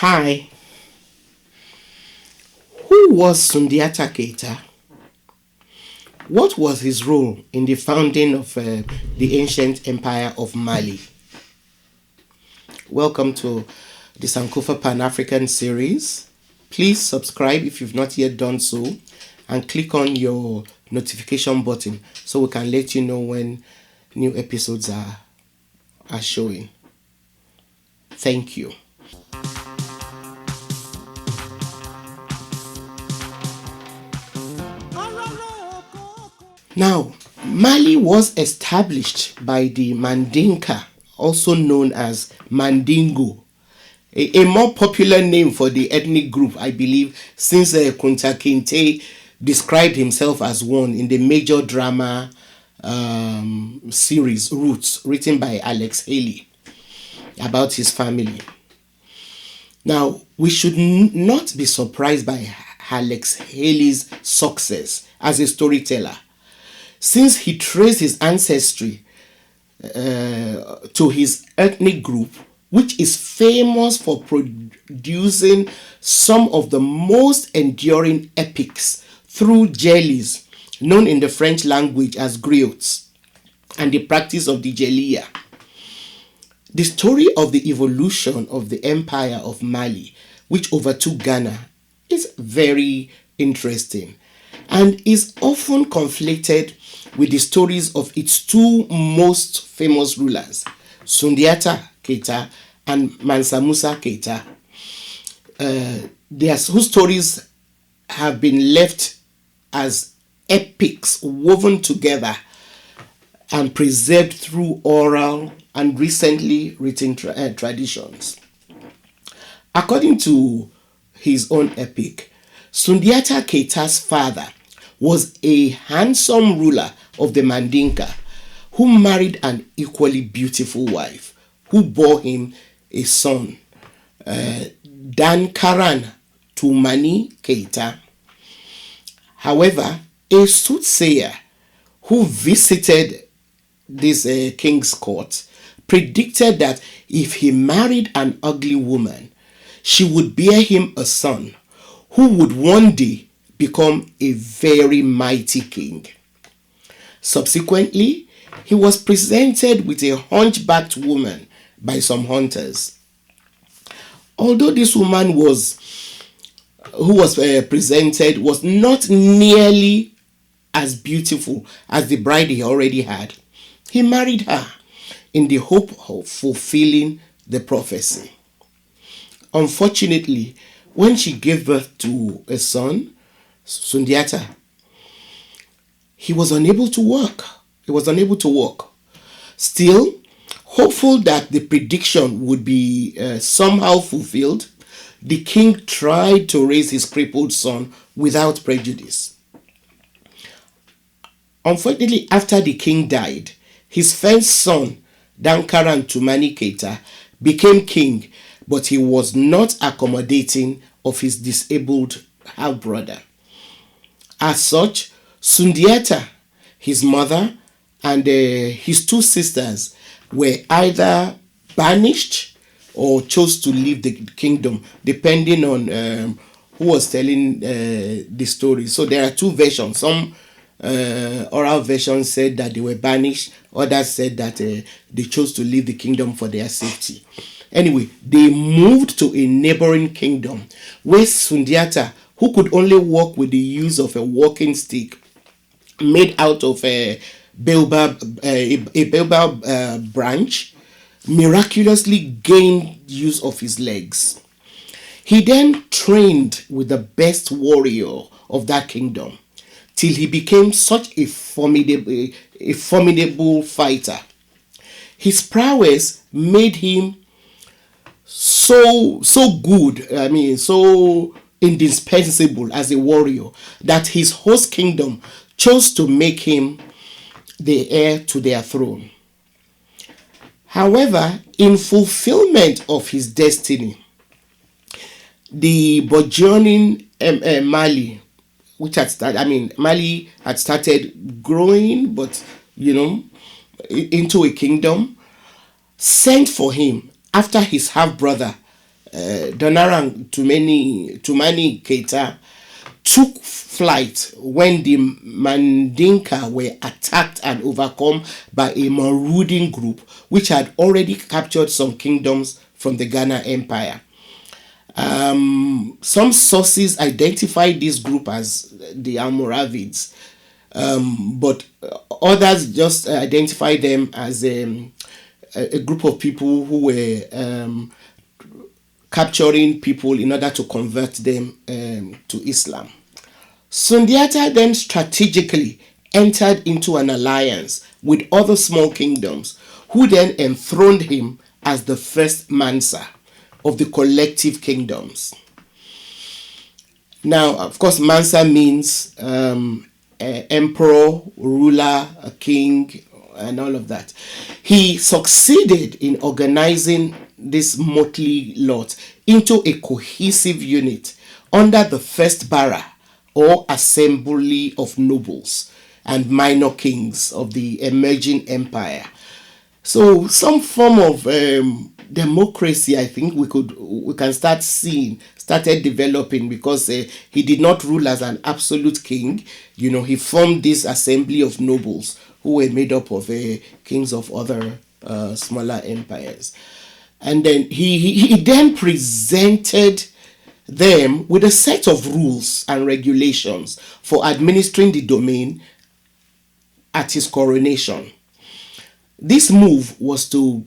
Hi, who was Sundiata Keita? What was his role in the founding of the ancient empire of Mali? Welcome to the Sankofa Pan-African series. Please subscribe if you've not yet done so and click on your notification button so we can let you know when new episodes are showing. Thank you. Now, Mali was established by the Mandinka, also known as Mandingo, a more popular name for the ethnic group, I believe, since Kunta Kinte described himself as one in the major drama series Roots, written by Alex Haley, about his family. Now, we should not be surprised by Alex Haley's success as a storyteller, since he traced his ancestry to his ethnic group, which is famous for producing some of the most enduring epics through jellies, known in the French language as griots, and the practice of the jelia. The story of the evolution of the empire of Mali, which overtook Ghana, is very interesting and is often conflated with the stories of its two most famous rulers, Sundiata Keita and Mansa Musa Keita, whose stories have been left as epics woven together and preserved through oral and recently written traditions. According to his own epic, Sundiata Keita's father was a handsome ruler of the Mandinka who married an equally beautiful wife who bore him a son, Dankaran Tumani Keita. However, a soothsayer who visited this king's court predicted that if he married an ugly woman, she would bear him a son who would one day become a very mighty king. Subsequently, he was presented with a hunchbacked woman by some hunters. Although this woman who was presented was not nearly as beautiful as the bride he already had, he married her in the hope of fulfilling the prophecy. Unfortunately, when she gave birth to a son, Sundiata, he was unable to walk. Still, hopeful that the prediction would be somehow fulfilled, the king tried to raise his crippled son without prejudice. Unfortunately, after the king died, his first son, Dankaran Tumani Keita, became king, but he was not accommodating of his disabled half-brother. As such, Sundiata, his mother, and his two sisters were either banished or chose to leave the kingdom, depending on who was telling the story. So there are two versions. Some oral versions said that they were banished, others said that they chose to leave the kingdom for their safety. Anyway, they moved to a neighboring kingdom where Sundiata, who could only walk with the use of a walking stick made out of a baobab branch, miraculously gained use of his legs. He then trained with the best warrior of that kingdom till he became such a formidable fighter. His prowess made him so good, so indispensable as a warrior, that his host kingdom chose to make him the heir to their throne. However, in fulfillment of his destiny, the burgeoning Mali, Mali had started growing, but into a kingdom, sent for him after his half brother Donarang Tumani Keita took flight when the Mandinka were attacked and overcome by a marauding group which had already captured some kingdoms from the Ghana Empire. Some sources identify this group as the Almoravids, but others just identify them as a group of people who were capturing people in order to convert them to Islam. Sundiata then strategically entered into an alliance with other small kingdoms, who then enthroned him as the first Mansa of the collective kingdoms. Now, of course, Mansa means emperor, ruler, a king, and all of that. He succeeded in organizing this motley lot into a cohesive unit under the first bara or assembly of nobles and minor kings of the emerging empire. So some form of democracy, I think we can start seeing started developing, because he did not rule as an absolute king. He formed this assembly of nobles who were made up of kings of other smaller empires, and then he then presented them with a set of rules and regulations for administering the domain at his coronation. This move was to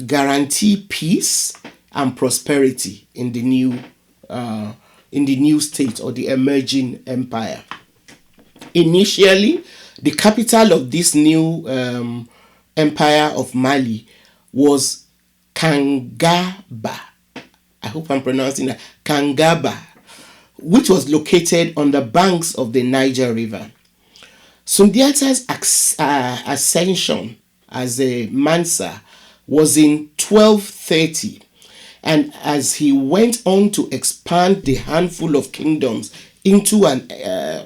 guarantee peace and prosperity in the new state or the emerging empire. Initially, the capital of this new empire of Mali was Kangaba. I hope I'm pronouncing that. Kangaba, which was located on the banks of the Niger River. Sundiata's ascension as a Mansa was in 1230, and as he went on to expand the handful of kingdoms into a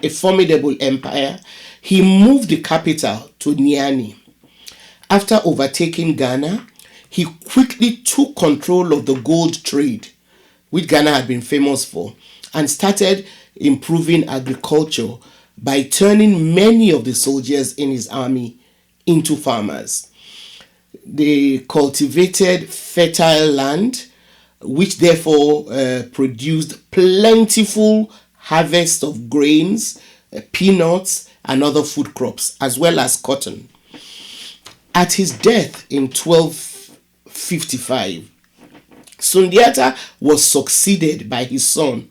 formidable empire, he moved the capital to Niani. After overtaking Ghana, he quickly took control of the gold trade, which Ghana had been famous for, and started improving agriculture by turning many of the soldiers in his army into farmers. They cultivated fertile land, which therefore produced plentiful harvests of grains, peanuts, and other food crops, as well as cotton. At his death in 1255, Sundiata was succeeded by his son,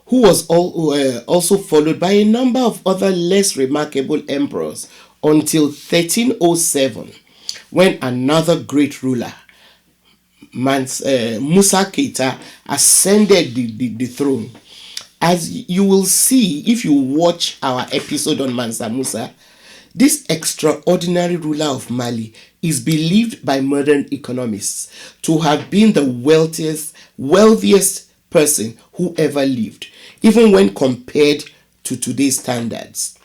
who was also followed by a number of other less remarkable emperors until 1307, when another great ruler, Musa Keita, ascended the throne. As you will see if you watch our episode on Mansa Musa, this extraordinary ruler of Mali is believed by modern economists to have been the wealthiest person who ever lived, even when compared to today's standards.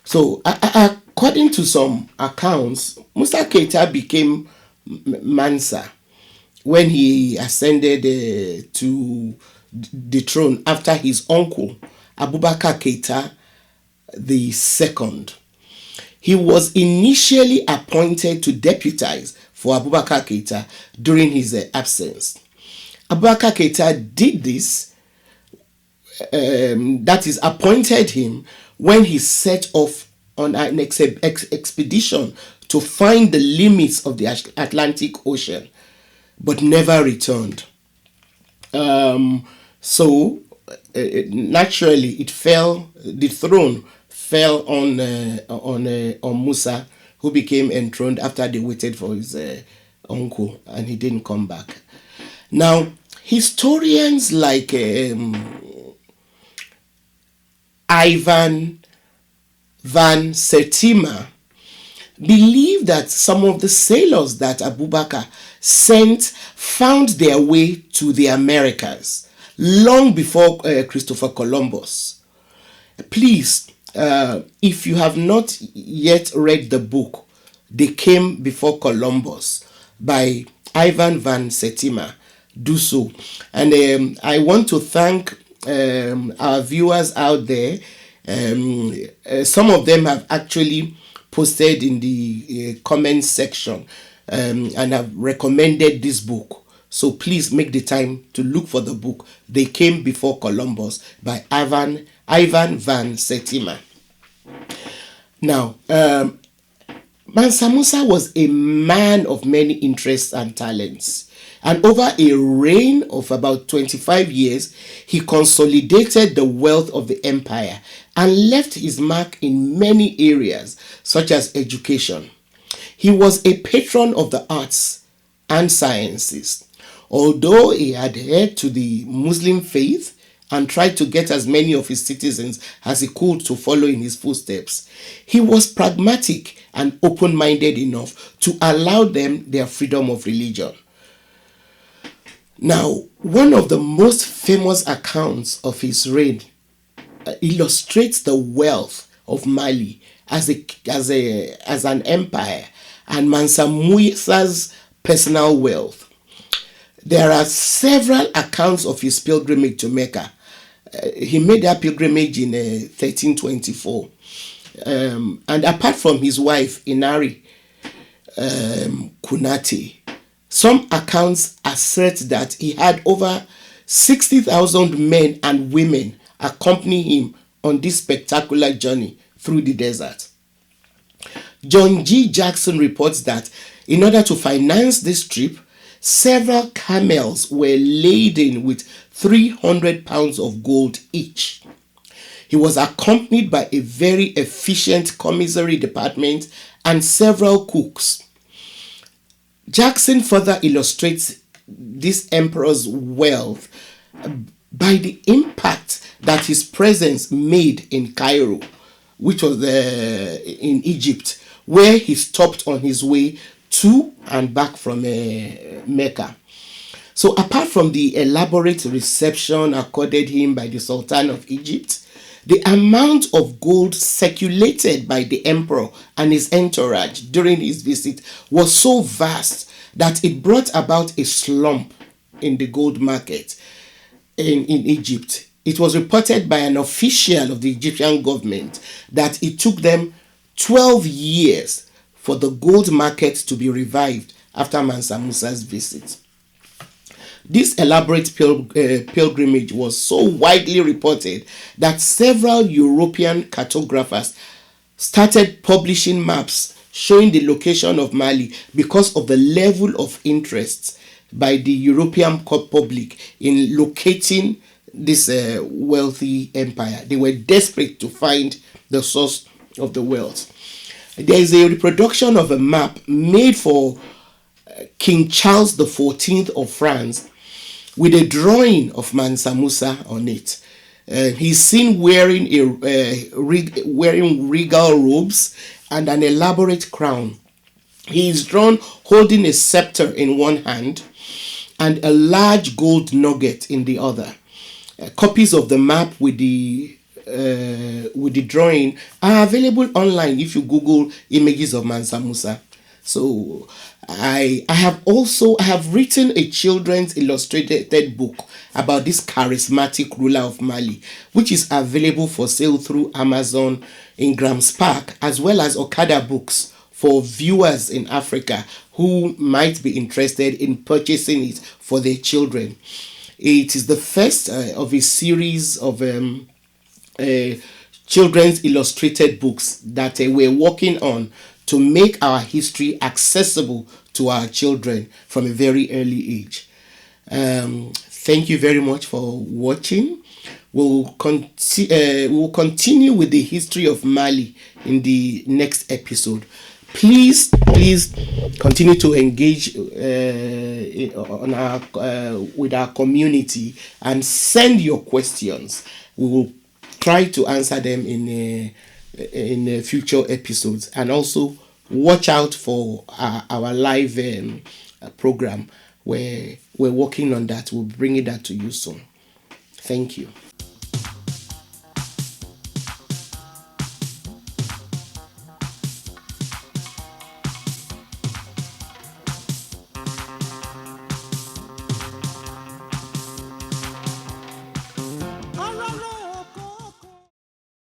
So, according to some accounts, Musa Keita became Mansa when he ascended to the throne after his uncle, Abubakar Keita II. He was initially appointed to deputize for Abubakar Keita during his absence. Abubakar Keita did this, that is, appointed him when he set off on an expedition to find the limits of the Atlantic Ocean, but never returned. So naturally, the throne fell on Musa, who became enthroned after they waited for his uncle, and he didn't come back. Now, historians like Ivan van Sertima believe that some of the sailors that Abubakar sent found their way to the Americas long before Christopher Columbus. Please, if you have not yet read the book They Came Before Columbus by Ivan van Sertima, do so. And I want to thank our viewers out there. Some of them have actually posted in the comment section and have recommended this book. So please make the time to look for the book. They Came Before Columbus by Ivan van Sertima. Now, Mansa Musa was a man of many interests and talents. And over a reign of about 25 years, he consolidated the wealth of the empire and left his mark in many areas, such as education. He was a patron of the arts and sciences. Although he adhered to the Muslim faith and tried to get as many of his citizens as he could to follow in his footsteps, he was pragmatic and open-minded enough to allow them their freedom of religion. Now, one of the most famous accounts of his reign illustrates the wealth of Mali as an empire and Mansa Musa's personal wealth. There are several accounts of his pilgrimage to Mecca. He made that pilgrimage in 1324. And apart from his wife, Inari Kunati, some accounts assert that he had over 60,000 men and women accompany him on this spectacular journey through the desert. John G. Jackson reports that in order to finance this trip, several camels were laden with 300 pounds of gold each. He was accompanied by a very efficient commissary department and several cooks. Jackson further illustrates this emperor's wealth by the impact that his presence made in Cairo, which was in Egypt, where he stopped on his way to and back from Mecca. So apart from the elaborate reception accorded him by the Sultan of Egypt, the amount of gold circulated by the emperor and his entourage during his visit was so vast that it brought about a slump in the gold market in Egypt. It was reported by an official of the Egyptian government that it took them 12 years for the gold market to be revived after Mansa Musa's visit. This elaborate pilgrimage was so widely reported that several European cartographers started publishing maps showing the location of Mali because of the level of interest by the European public in locating this wealthy empire. They were desperate to find the source of the wealth. There is a reproduction of a map made for King Charles XIV of France with a drawing of Mansa Musa on it. He's seen wearing regal robes and an elaborate crown. He is drawn holding a scepter in one hand and a large gold nugget in the other. Copies of the map with the drawing are available online if you Google images of Mansa Musa. So I have written a children's illustrated book about this charismatic ruler of Mali, which is available for sale through Amazon in Grams Park, as well as Okada Books for viewers in Africa who might be interested in purchasing it for their children. It is the first of a series of children's illustrated books that we're working on to make our history accessible to our children from a very early age. Thank you very much for watching. We'll continue with the history of Mali in the next episode. Please continue to engage with our community and send your questions. We will try to answer them in future episodes, and also watch out for our live program where we're working on that. We'll bring that to you soon. Thank you.